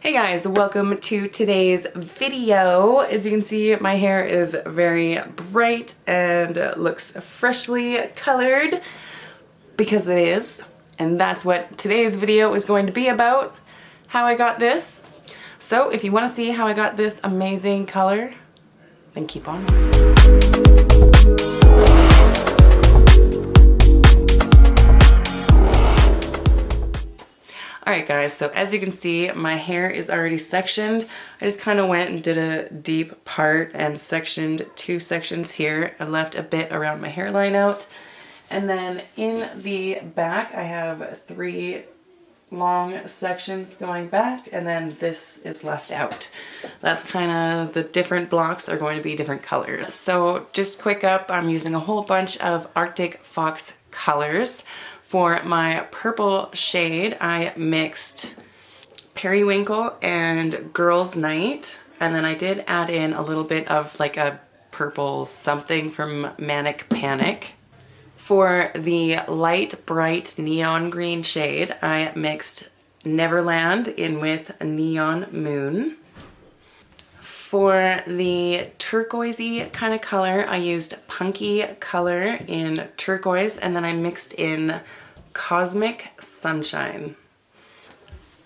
Hey guys, welcome to today's video. As you can see, my hair is very bright and looks freshly colored because it is. And that's what today's video is going to be about, how I got this. So if you want to see how I got this amazing color, then keep on watching. Alright guys, so as you can see, my hair is already sectioned. I just kind of went and did a deep part and sectioned two sections here. I left a bit around my hairline out. And then in the back, I have three long sections going back, and then this is left out. That's kind of, the different blocks are going to be different colors. So just quick up, I'm using a whole bunch of Arctic Fox colors. For my purple shade, I mixed Periwinkle and Girls Night, and then I did add in a little bit of like a purple something from Manic Panic. For the light, bright neon green shade, I mixed Neverland in with Neon Moon. For the turquoisey kind of color, I used Punky color in turquoise, and then I mixed in Cosmic Sunshine.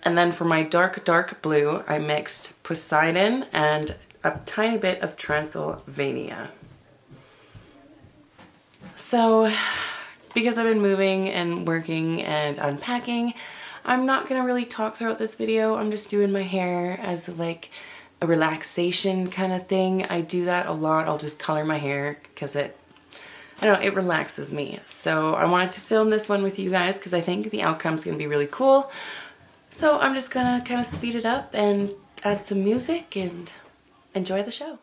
And then for my dark, dark blue, I mixed Poseidon and a tiny bit of Transylvania. So, because I've been moving and working and unpacking, I'm not gonna really talk throughout this video. I'm just doing my hair as like a relaxation kind of thing. I do that a lot. I'll just color my hair because I don't know, it relaxes me. So I wanted to film this one with you guys because I think the outcome's gonna be really cool. So I'm just gonna kind of speed it up and add some music and enjoy the show.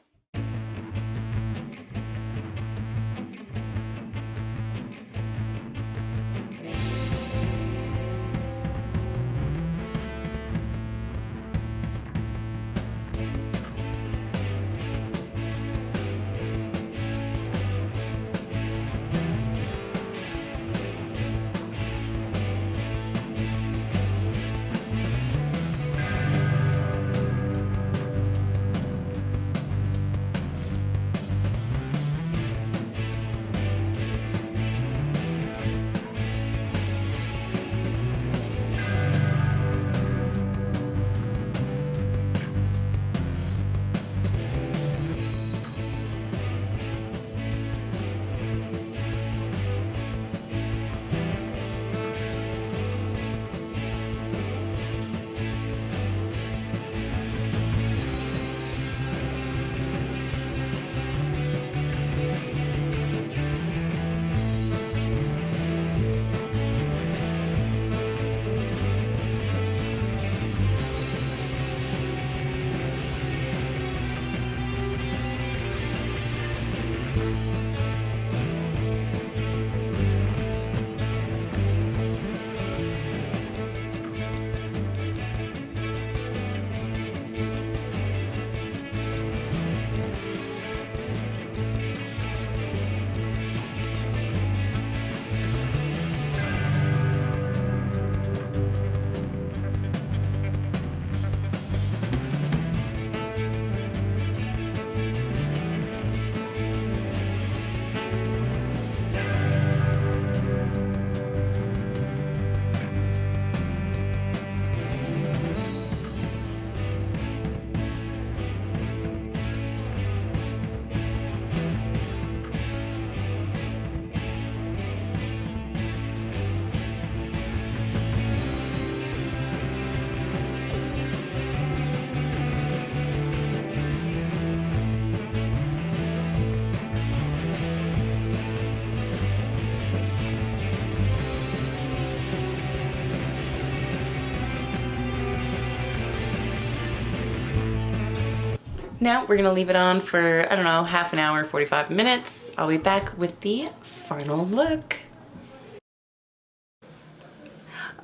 Now we're gonna leave it on for, I don't know, half an hour, 45 minutes. I'll be back with the final look.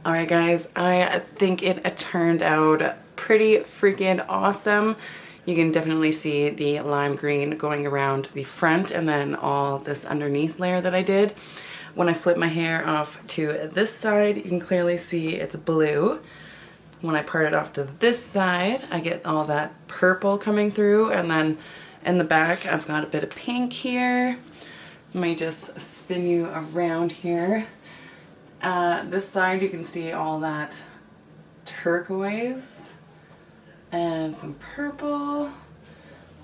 Alright guys, I think it turned out pretty freaking awesome. You can definitely see the lime green going around the front and then all this underneath layer that I did. When I flip my hair off to this side, you can clearly see it's blue. when I part it off to this side, I get all that purple coming through, and then in the back, I've got a bit of pink here. Let me just spin you around here. This side, you can see all that turquoise and some purple.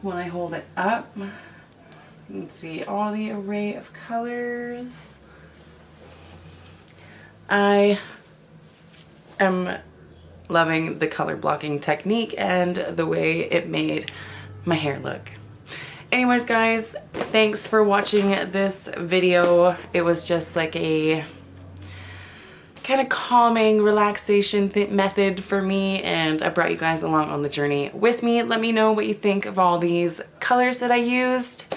When I hold it up, you can see all the array of colors. I am loving the color blocking technique and the way it made my hair look. Anyways, guys, thanks for watching this video. It was just like a kind of calming relaxation method for me, and I brought you guys along on the journey with me. Let me know what you think of all these colors that I used.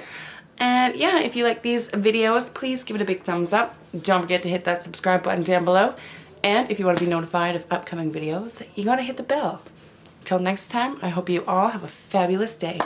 And yeah, if you like these videos, please give it a big thumbs up. Don't forget to hit that subscribe button down below. And if you want to be notified of upcoming videos, you gotta hit the bell. Till next time, I hope you all have a fabulous day.